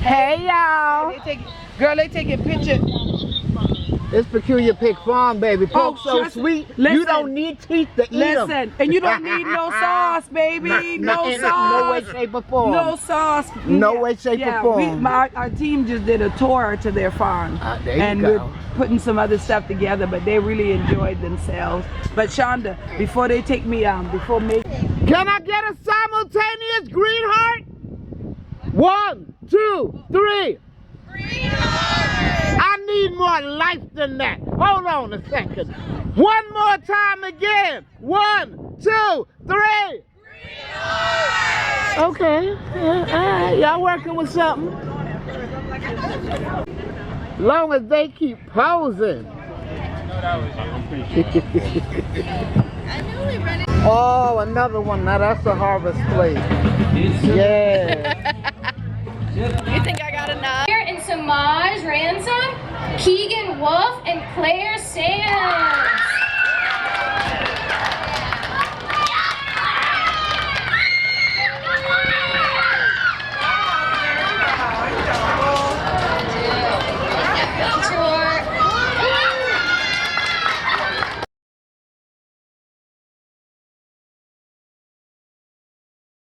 Hey y'all! Girl, they taking pictures. It's Peculiar Pig Farm, baby. Pork so sweet, listen, you don't need teeth to eat them. Listen, and you don't need no sauce, baby. No sauce. No way, shape, or form. No sauce. No way, shape, or form. Our team just did a tour to their farm. There you and go. we're putting some other stuff together, but they really enjoyed themselves. But Shonda, before they take me before me. Can I get a simultaneous green heart? 1, 2, 3. Green heart! I need more life than that. Hold on a second. One more time again. 1, 2, 3. Green heart! Okay. Yeah, all right. Y'all working with something. Long as they keep posing. Oh, another one. Now that's a harvest plate. Yeah. You think I got enough? Here in Samaj Ransom, Keegan Wolf, and Claire Sands.